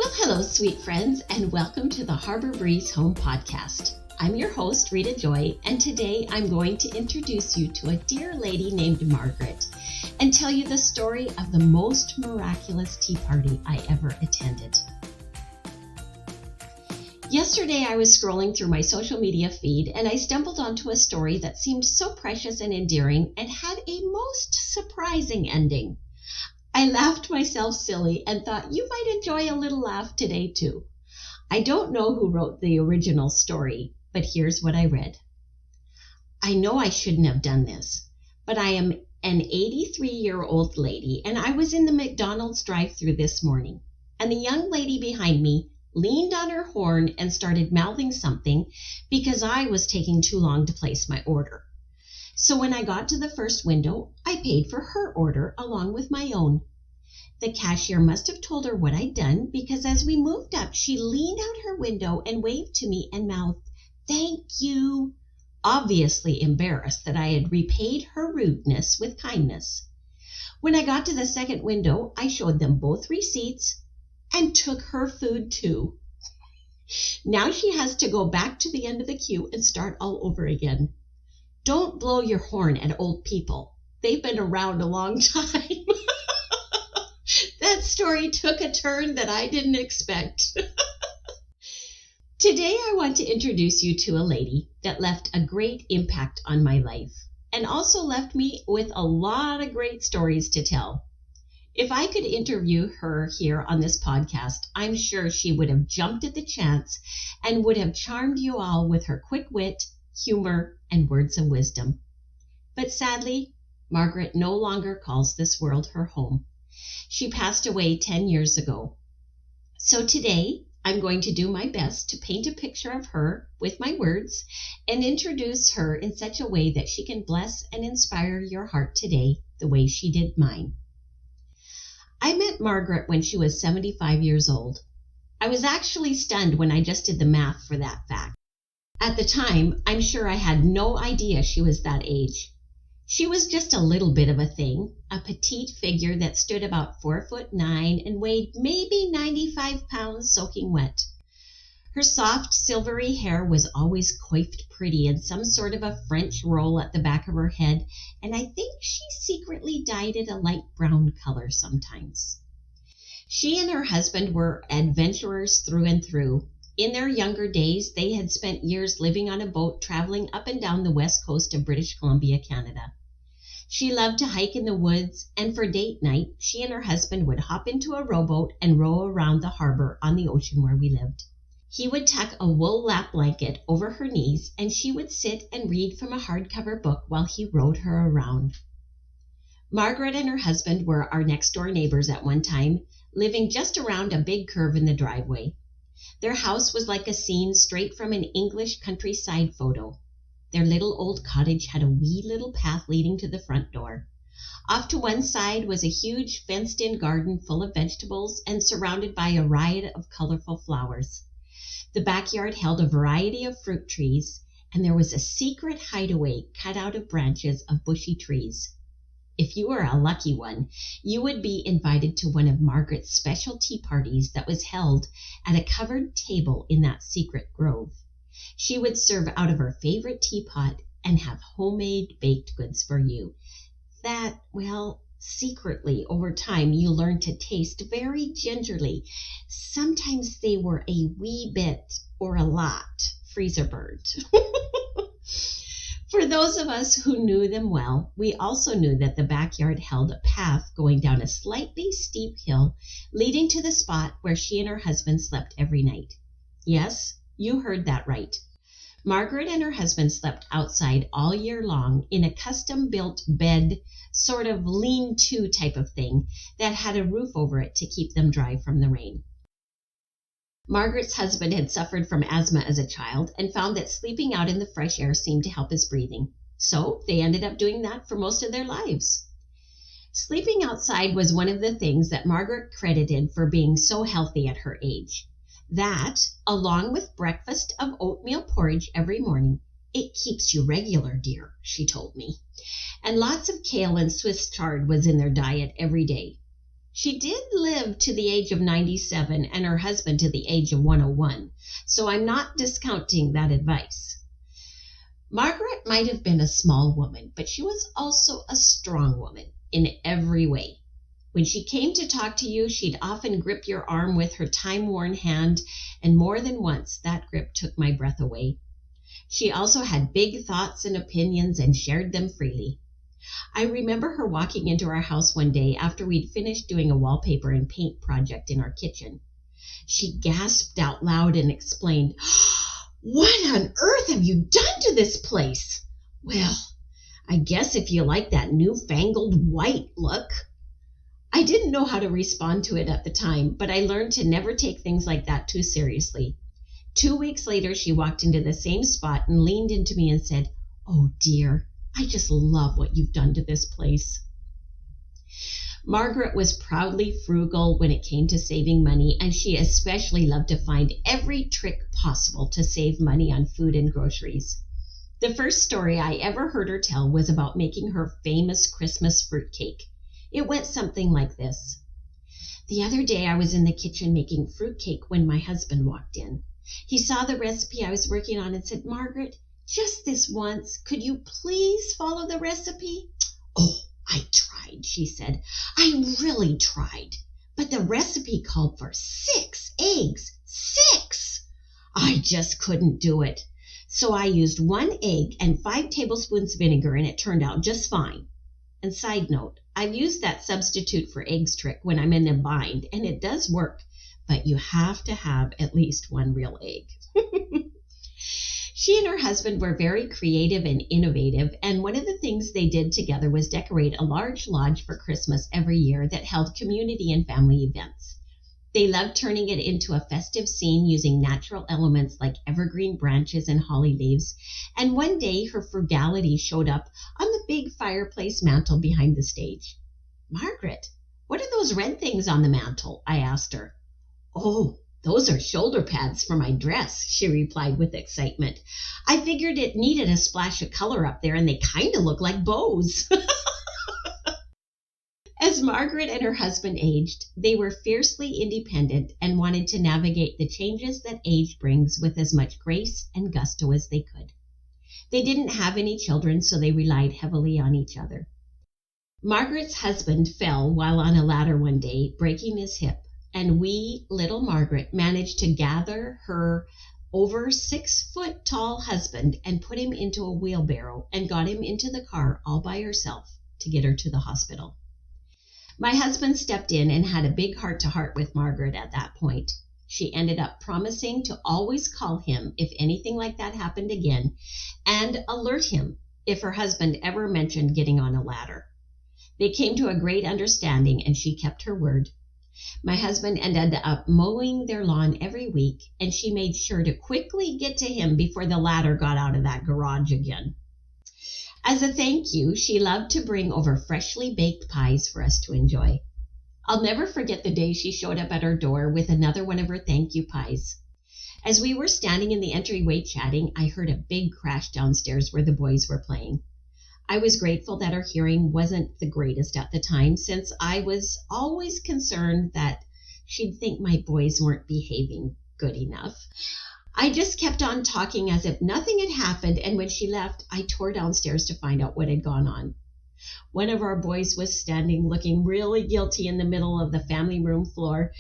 Well, hello, sweet friends, and welcome to the Harbor Breeze Home Podcast. I'm your host, Rita Joy, and today I'm going to introduce you to a dear lady named Margaret and tell you the story of the most miraculous tea party I ever attended. Yesterday, I was scrolling through my social media feed and I stumbled onto a story that seemed so precious and endearing and had a most surprising ending. I laughed myself silly and thought you might enjoy a little laugh today too. I don't know who wrote the original story, but here's what I read. I know I shouldn't have done this, but I am an 83-year-old lady and I was in the McDonald's drive-thru this morning, and the young lady behind me leaned on her horn and started mouthing something because I was taking too long to place my order. So when I got to the first window, I paid for her order along with my own. The cashier must have told her what I'd done because as we moved up, she leaned out her window and waved to me and mouthed, "Thank you," obviously embarrassed that I had repaid her rudeness with kindness. When I got to the second window, I showed them both receipts and took her food too. Now she has to go back to the end of the queue and start all over again. Don't blow your horn at old people. They've been around a long time. That story took a turn that I didn't expect. Today I want to introduce you to a lady that left a great impact on my life and also left me with a lot of great stories to tell. If I could interview her here on this podcast, I'm sure she would have jumped at the chance and would have charmed you all with her quick wit, humor, and words of wisdom. But sadly, Margaret no longer calls this world her home. She passed away 10 years ago. So today, I'm going to do my best to paint a picture of her with my words and introduce her in such a way that she can bless and inspire your heart today the way she did mine. I met Margaret when she was 75 years old. I was actually stunned when I just did the math for that fact. At the time, I'm sure I had no idea she was that age. She was just a little bit of a thing, a petite figure that stood about 4'9" and weighed maybe 95 pounds soaking wet. Her soft, silvery hair was always coiffed pretty in some sort of a French roll at the back of her head, and I think she secretly dyed it a light brown color sometimes. She and her husband were adventurers through and through. In their younger days, they had spent years living on a boat traveling up and down the west coast of British Columbia, Canada. She loved to hike in the woods, and for date night, she and her husband would hop into a rowboat and row around the harbor on the ocean where we lived. He would tuck a wool lap blanket over her knees, and she would sit and read from a hardcover book while he rowed her around. Margaret and her husband were our next-door neighbors at one time, living just around a big curve in the driveway. Their house was like a scene straight from an English countryside photo. Their little old cottage had a wee little path leading to the front door. Off to one side was a huge fenced-in garden full of vegetables and surrounded by a riot of colorful flowers. The backyard held a variety of fruit trees, and there was a secret hideaway cut out of branches of bushy trees. If you were a lucky one, you would be invited to one of Margaret's special tea parties that was held at a covered table in that secret grove. She would serve out of her favorite teapot and have homemade baked goods for you that, well, secretly over time you learned to taste very gingerly. Sometimes they were a wee bit or a lot freezer burnt. For those of us who knew them well, we also knew that the backyard held a path going down a slightly steep hill leading to the spot where she and her husband slept every night. Yes, you heard that right. Margaret and her husband slept outside all year long in a custom-built bed, sort of lean-to type of thing that had a roof over it to keep them dry from the rain. Margaret's husband had suffered from asthma as a child and found that sleeping out in the fresh air seemed to help his breathing. So they ended up doing that for most of their lives. Sleeping outside was one of the things that Margaret credited for being so healthy at her age. That, along with breakfast of oatmeal porridge every morning, "It keeps you regular, dear," she told me. And lots of kale and Swiss chard was in their diet every day. She did live to the age of 97 and her husband to the age of 101, so I'm not discounting that advice. Margaret might have been a small woman, but she was also a strong woman in every way. When she came to talk to you, she'd often grip your arm with her time-worn hand, and more than once that grip took my breath away. She also had big thoughts and opinions and shared them freely. I remember her walking into our house one day after we'd finished doing a wallpaper and paint project in our kitchen. She gasped out loud and explained, "What on earth have you done to this place?" "Well, I guess if you like that newfangled white look." I didn't know how to respond to it at the time, but I learned to never take things like that too seriously. 2 weeks later, she walked into the same spot and leaned into me and said, "Oh dear, I just love what you've done to this place." Margaret was proudly frugal when it came to saving money, and she especially loved to find every trick possible to save money on food and groceries. The first story I ever heard her tell was about making her famous Christmas fruitcake. It went something like this. "The other day I was in the kitchen making fruitcake when my husband walked in. He saw the recipe I was working on and said, 'Margaret, just this once, could you please follow the recipe?' 'Oh, I tried,' she said. 'I really tried. But the recipe called for 6 eggs. 6! I just couldn't do it. So I used 1 egg and 5 tablespoons vinegar, and it turned out just fine.' And side note, I've used that substitute for eggs trick when I'm in a bind, and it does work, but you have to have at least 1 real egg." She and her husband were very creative and innovative, and one of the things they did together was decorate a large lodge for Christmas every year that held community and family events. They loved turning it into a festive scene using natural elements like evergreen branches and holly leaves, and one day her frugality showed up on the big fireplace mantel behind the stage. "Margaret, what are those red things on the mantel?" I asked her. "Oh, those are shoulder pads for my dress," she replied with excitement. "I figured it needed a splash of color up there, and they kind of look like bows." As Margaret and her husband aged, they were fiercely independent and wanted to navigate the changes that age brings with as much grace and gusto as they could. They didn't have any children, so they relied heavily on each other. Margaret's husband fell while on a ladder one day, breaking his hip, and wee little Margaret managed to gather her over 6-foot tall husband and put him into a wheelbarrow and got him into the car all by herself to get her to the hospital. My husband stepped in and had a big heart-to-heart with Margaret at that point. She ended up promising to always call him if anything like that happened again and alert him if her husband ever mentioned getting on a ladder. They came to a great understanding, and she kept her word. My husband ended up mowing their lawn every week, and she made sure to quickly get to him before the ladder got out of that garage again. As a thank you, she loved to bring over freshly baked pies for us to enjoy. I'll never forget the day she showed up at our door with another one of her thank you pies. As we were standing in the entryway chatting, I heard a big crash downstairs where the boys were playing. I was grateful that her hearing wasn't the greatest at the time, since I was always concerned that she'd think my boys weren't behaving good enough. I just kept on talking as if nothing had happened, and when she left, I tore downstairs to find out what had gone on. One of our boys was standing looking really guilty in the middle of the family room floor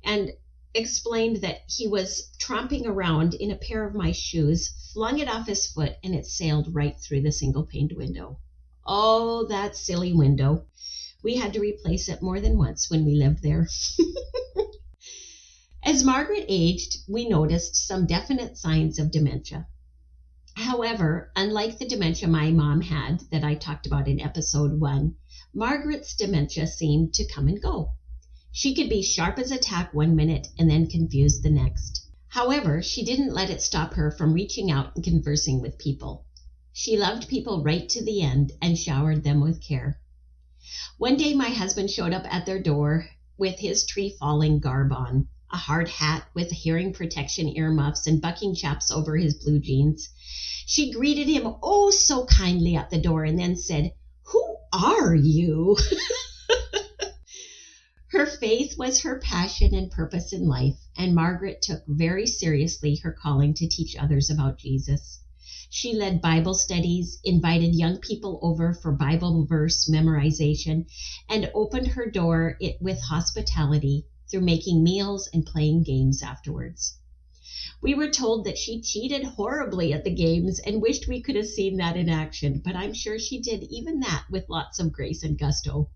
and explained that he was tromping around in a pair of my shoes, flung it off his foot, and it sailed right through the single-paned window. Oh, that silly window. We had to replace it more than once when we lived there. As Margaret aged, we noticed some definite signs of dementia. However, unlike the dementia my mom had that I talked about in episode 1, Margaret's dementia seemed to come and go. She could be sharp as a tack one minute and then confused the next. However, she didn't let it stop her from reaching out and conversing with people. She loved people right to the end and showered them with care. One day my husband showed up at their door with his tree-falling garb on, a hard hat with hearing protection earmuffs and bucking chaps over his blue jeans. She greeted him oh so kindly at the door and then said, "Who are you?" Her faith was her passion and purpose in life, and Margaret took very seriously her calling to teach others about Jesus. She led Bible studies, invited young people over for Bible verse memorization, and opened her door with hospitality through making meals and playing games afterwards. We were told that she cheated horribly at the games and wished we could have seen that in action, but I'm sure she did even that with lots of grace and gusto.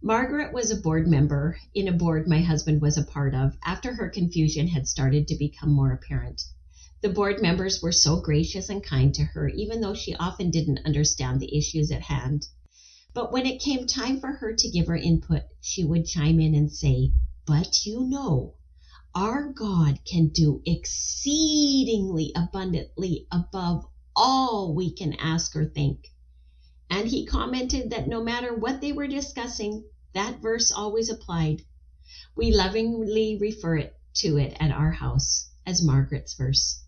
Margaret was a board member in a board my husband was a part of after her confusion had started to become more apparent. The board members were so gracious and kind to her, even though she often didn't understand the issues at hand. But when it came time for her to give her input, she would chime in and say, "But you know, our God can do exceedingly abundantly above all we can ask or think." And he commented that no matter what they were discussing, that verse always applied. We lovingly refer to it at our house as Margaret's verse.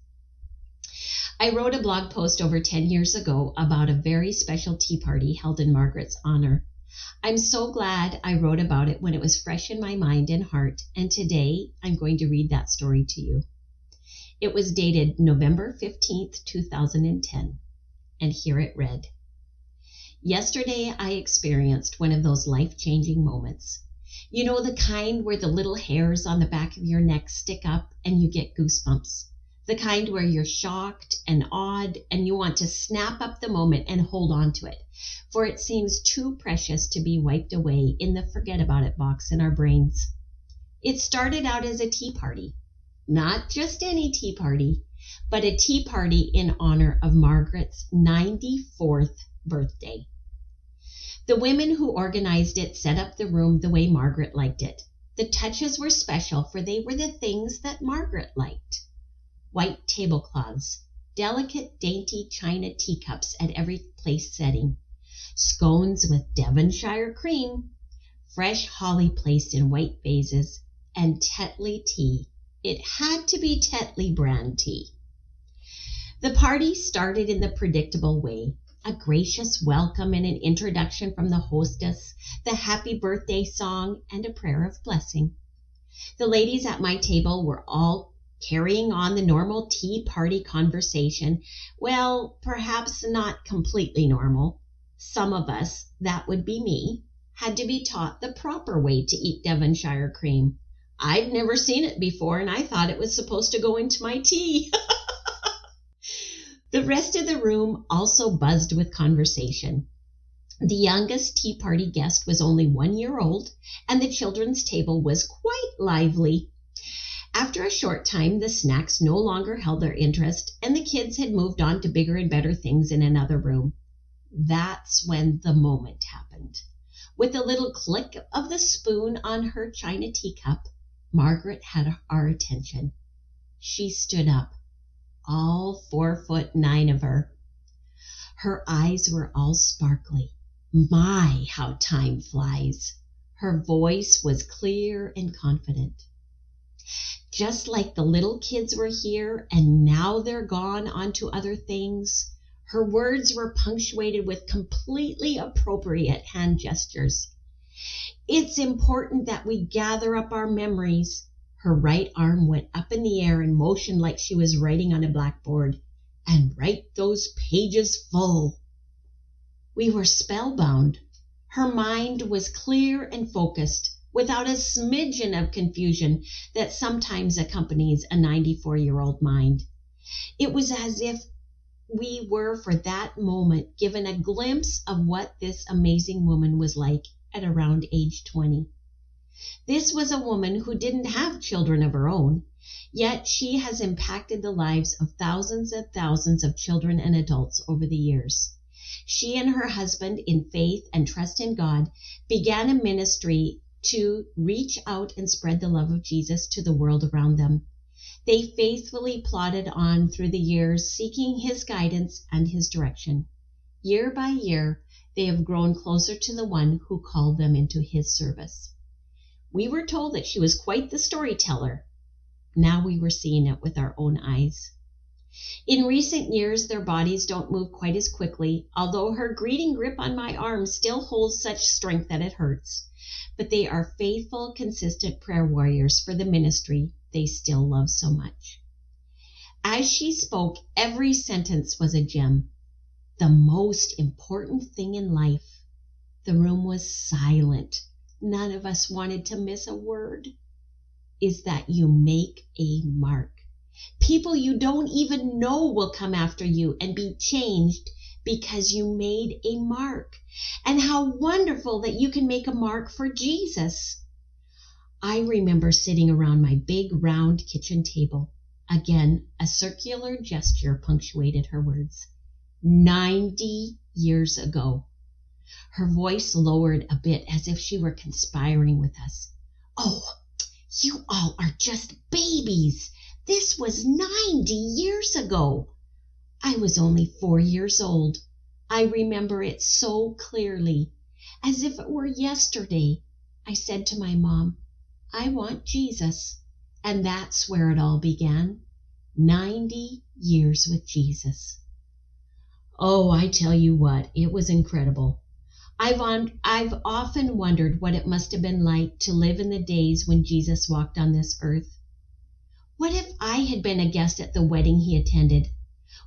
I wrote a blog post over 10 years ago about a very special tea party held in Margaret's honor. I'm so glad I wrote about it when it was fresh in my mind and heart, and today I'm going to read that story to you. It was dated November 15th, 2010, and here it read. Yesterday, I experienced one of those life-changing moments. You know, the kind where the little hairs on the back of your neck stick up and you get goosebumps. The kind where you're shocked and awed and you want to snap up the moment and hold on to it, for it seems too precious to be wiped away in the forget about it box in our brains. It started out as a tea party. Not just any tea party, but a tea party in honor of Margaret's 94th birthday. The women who organized it set up the room the way Margaret liked it. The touches were special, for they were the things that Margaret liked. White tablecloths, delicate, dainty china teacups at every place setting, scones with Devonshire cream, fresh holly placed in white vases, and Tetley tea. It had to be Tetley brand tea. The party started in the predictable way. A gracious welcome and an introduction from the hostess, the happy birthday song, and a prayer of blessing. The ladies at my table were all carrying on the normal tea party conversation. Well, perhaps not completely normal. Some of us, that would be me, had to be taught the proper way to eat Devonshire cream. I'd never seen it before, and I thought it was supposed to go into my tea. The rest of the room also buzzed with conversation. The youngest tea party guest was only 1 year old, and the children's table was quite lively. After a short time, the snacks no longer held their interest, and the kids had moved on to bigger and better things in another room. That's when the moment happened. With a little click of the spoon on her china teacup, Margaret had our attention. She stood up, all 4'9" of her. Her eyes were all sparkly. My, how time flies. Her voice was clear and confident. Just like the little kids were here and now they're gone on to other things, her words were punctuated with completely appropriate hand gestures. It's important that we gather up our memories. Her right arm went up in the air and motioned like she was writing on a blackboard, and write those pages full. We were spellbound. Her mind was clear and focused, without a smidgen of confusion that sometimes accompanies a 94-year-old mind. It was as if we were, for that moment, given a glimpse of what this amazing woman was like at around age 20. This was a woman who didn't have children of her own, yet she has impacted the lives of thousands and thousands of children and adults over the years. She and her husband, in faith and trust in God, began a ministry to reach out and spread the love of Jesus to the world around them. They faithfully plodded on through the years, seeking His guidance and His direction. Year by year, they have grown closer to the one who called them into His service. We were told that she was quite the storyteller. Now we were seeing it with our own eyes. In recent years, their bodies don't move quite as quickly, although her greeting grip on my arm still holds such strength that it hurts. but they are faithful, consistent prayer warriors for the ministry they still love so much. As she spoke, every sentence was a gem. The most important thing in life. The room was silent. None of us wanted to miss a word. Is that you make a mark. People you don't even know will come after you and be changed because you made a mark. And how wonderful that you can make a mark for Jesus. I remember sitting around my big round kitchen table. Again, a circular gesture punctuated her words. 90 years ago. Her voice lowered a bit as if she were conspiring with us. Oh, you all are just babies. This was 90 years ago. I was only 4 years old. I remember it so clearly, as if it were yesterday. I said to my mom, I want Jesus. And that's where it all began. 90 years with Jesus. Oh, I tell you what, it was incredible. I've often wondered what it must have been like to live in the days when Jesus walked on this earth. What if I had been a guest at the wedding he attended?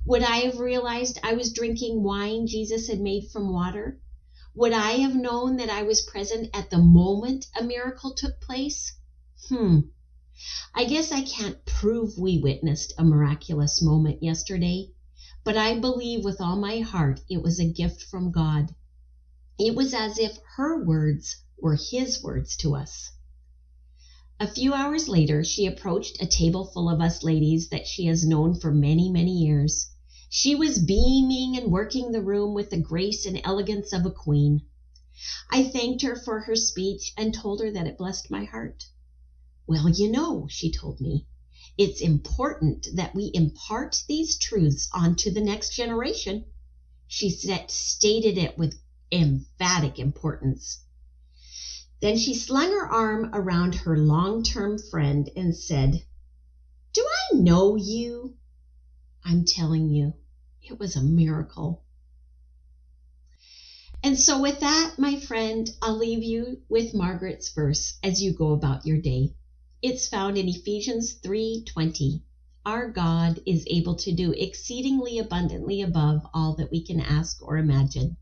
Would I have realized I was drinking wine Jesus had made from water? Would I have known that I was present at the moment a miracle took place? I guess I can't prove we witnessed a miraculous moment yesterday, but I believe with all my heart it was a gift from God. It was as if her words were his words to us. A few hours later, she approached a table full of us ladies that she has known for many, many years. She was beaming and working the room with the grace and elegance of a queen. I thanked her for her speech and told her that it blessed my heart. Well, you know, she told me, it's important that we impart these truths onto the next generation. She stated it with emphatic importance. Then she slung her arm around her long-term friend and said, Do I know you? I'm telling you, it was a miracle. And so with that, my friend, I'll leave you with Margaret's verse as you go about your day. It's found in Ephesians 3:20. Our God is able to do exceedingly abundantly above all that we can ask or imagine.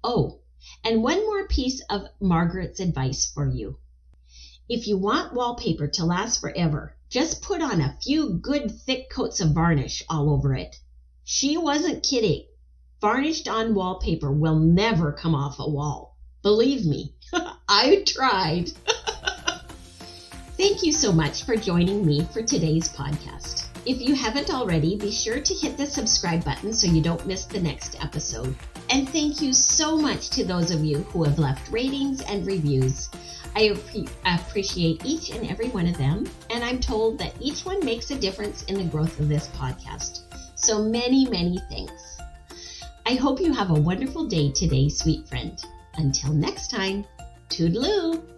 Oh, and one more piece of Margaret's advice for you. If you want wallpaper to last forever, just put on a few good thick coats of varnish all over it. She wasn't kidding. Varnished on wallpaper will never come off a wall. Believe me, I tried. Thank you so much for joining me for today's podcast. If you haven't already, be sure to hit the subscribe button so you don't miss the next episode. And thank you so much to those of you who have left ratings and reviews. I appreciate each and every one of them, and I'm told that each one makes a difference in the growth of this podcast. So many, many thanks. I hope you have a wonderful day today, sweet friend. Until next time, toodaloo!